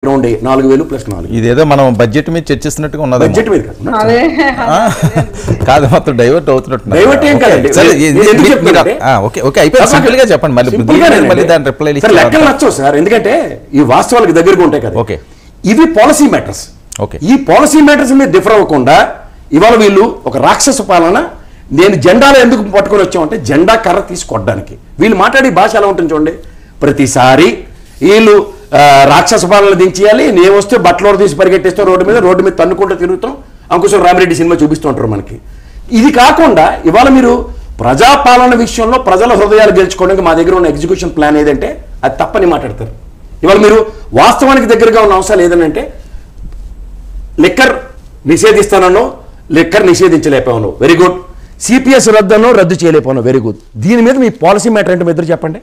Ground 4,000 plus 4. ఇదేదో మనం budget మీద చర్చిస్తున్నట్టుగా ఉన్నది. బడ్జెట్ మీద కాదు, మొత్తం డైవర్ట్ అవుతున్నట్టు. డైవర్ట్ ఏం కాదండి. చెప్పండి మళ్ళీ దాని రిప్లై లెక్కలు నచ్చవు సార్, ఎందుకంటే ఈ వాస్తవాలకు దగ్గరగా ఉంటాయి కదా. ఓకే, ఇవి పాలసీ మ్యాటర్స్. ఓకే, ఈ పాలసీ మ్యాటర్స్ మీద డిఫర్ అవ్వకుండా ఇవాళ వీళ్ళు ఒక రాక్షస పాలన. నేను జెండాలో ఎందుకు పట్టుకొని వచ్చామంటే జెండా కర్ర తీసుకొట్టడానికి. వీళ్ళు మాట్లాడే భాష ఎలా ఉంటుంది చూడండి. ప్రతిసారి వీళ్ళు రాక్షస పాలన దించేయాలి, నేను వస్తే బట్టలు తీసి పరిగెట్టేస్తాం, రోడ్డు మీద తన్నుకుంటూ తిరుగుతాం, అంకుశం రామిరెడ్డి సినిమా చూపిస్తూ ఉంటారు మనకి. ఇది కాకుండా ఇవాళ మీరు ప్రజాపాలన విషయంలో ప్రజల హృదయాలు గెలుచుకోవడానికి మా దగ్గర ఉన్న ఎగ్జిక్యూషన్ ప్లాన్ ఏదంటే అది తప్పని మాట్లాడతారు. ఇవాళ మీరు వాస్తవానికి దగ్గరగా ఉన్న అంశాలు ఏదంటే లిక్కర్ నిషేధిస్తానో లిక్కర్ నిషేధించలేకపోయాను, వెరీ గుడ్. సిపిఎస్ రద్దు చేయలేకపోయాను, వెరీ గుడ్. దీని మీద మీ పాలసీ మ్యాటర్ ఏంటో ఇద్దరు చెప్పండి.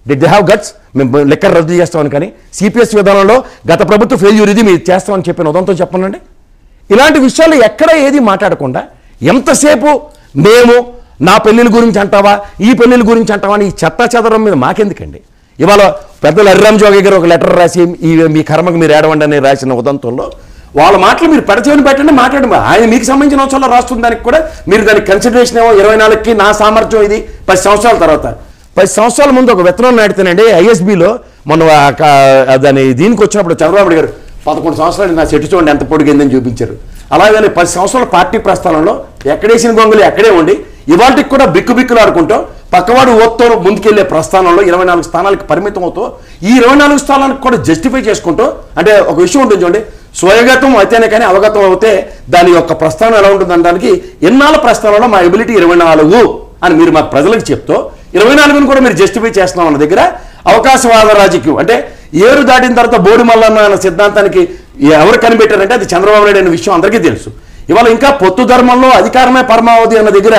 Did they have guts? మేము లెక్కర్ రద్దు చేస్తామని, కానీ సిపిఎస్ విధానంలో గత ప్రభుత్వ ఫెయిల్యూర్ ఇది మీరు చేస్తామని చెప్పిన ఉదంతో చెప్పనండి. ఇలాంటి విషయాలు ఎక్కడ ఏది మాట్లాడకుండా ఎంతసేపు మేము నా పెళ్ళిళ్ళ గురించి అంటావా, ఈ పెళ్ళిళ్ళ గురించి అంటావా అని ఈ చెత్తా చెదరం మీద మాకెందుకండి. ఇవాళ పెద్దలు హరిరామ్ జోగి గారు ఒక లెటర్ రాసి మీ కర్మకు మీరు ఏడవండి అని రాసిన ఉదంతంలో వాళ్ళ మాటలు మీరు పెడచేవని పెట్టండి, మాట్లాడండి. ఆయన మీకు సంబంధించిన అంశాల్లో రాస్తున్న దానికి కూడా మీరు దానికి కన్సిడరేషన్ ఏమో 24కి నా సామర్థ్యం ఇది 10 సంవత్సరాల తర్వాత. 10 సంవత్సరాల ముందు ఒక విత్తనం నాటితేనండి ఐఎస్బిలో మొన్న దాని దీనికి వచ్చినప్పుడు చంద్రబాబు గారు 11 సంవత్సరాలు నా చెట్టు చూడండి ఎంత పొడిగిందని చూపించారు. అలాగే 10 సంవత్సరాల పార్టీ ప్రస్థానంలో ఎక్కడేసిన గొంగులు ఎక్కడే ఉండి ఇవాళకి కూడా బిక్కులు ఆడుకుంటూ పక్కవాడు ఓత్తో ముందుకెళ్లే ప్రస్థానంలో 24 స్థానాలకు పరిమితం అవుతూ ఈ 24 స్థానాలకు కూడా జస్టిఫై చేసుకుంటూ, అంటే ఒక విషయం ఉంటుంది చూడండి, స్వయగతం అయితేనే కానీ అవగతం అవుతే దాని యొక్క ప్రస్థానం ఎలా ఉంటుంది అనడానికి ఎన్నాళ్ళ ప్రస్థానంలో మా ఎబిలిటీ 24 అని మీరు మా ప్రజలకు చెప్తూ 24ని కూడా మీరు జస్టిఫై చేస్తున్నాం అన్న దగ్గర అవకాశవాద రాజకీయం అంటే ఏరు దాటిన తర్వాత బోడి మల్లన్న అన్న సిద్ధాంతానికి ఎవరు కనిపెట్టారంటే అది చంద్రబాబు నాయుడు అనే విషయం అందరికీ తెలుసు. ఇవాళ ఇంకా పొత్తు ధర్మంలో అధికారమే పరమావధి అన్న దగ్గర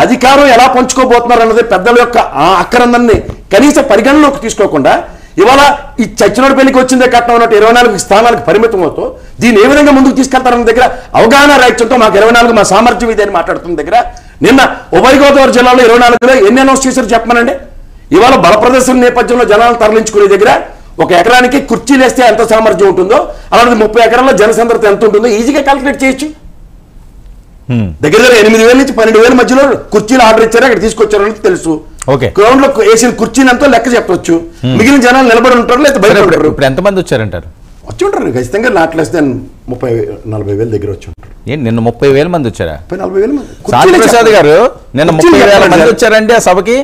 అధికారం ఎలా పంచుకోబోతున్నారు అన్నది పెద్దల యొక్క అక్కరందరినీ కనీస పరిగణలోకి తీసుకోకుండా ఇవాళ ఈ చచ్చినోడి పెళ్లికి వచ్చిందే కట్నం ఉన్నట్టు 24 స్థానాలకు పరిమితం అవుతూ దీన్ని ఏ విధంగా ముందుకు తీసుకెళ్తారన్న దగ్గర అవగాహన రాహిత్యంతో మాకు 24 మా సామర్థ్యం ఇది అని మాట్లాడుతున్న దగ్గర నిన్న ఉభయ గోదావరి జిల్లాలో 24లో ఎన్ని అనౌన్స్ చేశారు చెప్పమనండి. ఇవాళ బల ప్రదర్శన నేపథ్యంలో జనాలను తరలించుకునే దగ్గర ఒక ఎకరానికి కుర్చీలు వేస్తే ఎంత సామర్థ్యం ఉంటుందో అలాంటి 30 ఎకరాల్లో జనసాంద్రత ఎంత ఉంటుందో ఈజీగా క్యాలిక్యులేట్ చేయొచ్చు. దగ్గర 8,000 నుంచి 12,000 మధ్యలో కుర్చీలు ఆర్డర్ ఇచ్చారు, అక్కడ తీసుకొచ్చారు అనేది తెలుసు. గ్రౌండ్ లో వేసిన కుర్చీని ఎంతో లెక్క చెప్పొచ్చు. మిగిలిన జనాలు నిలబడి ఉంటారు లేదా బయట ఉంటారు. ఇప్పుడు ఎంతమంది వచ్చారంటారు? వచ్చి ఉంటారు ఖచ్చితంగా, నాట్ లెస్ దెన్ 30,000-40,000 దగ్గర వచ్చి ఉంటారు. నిన్న 30,000 మంది వచ్చారా? 40,000 మంది. ప్రసాద్ గారు నిన్న 30,000 మంది వచ్చారండి ఆ సభకి.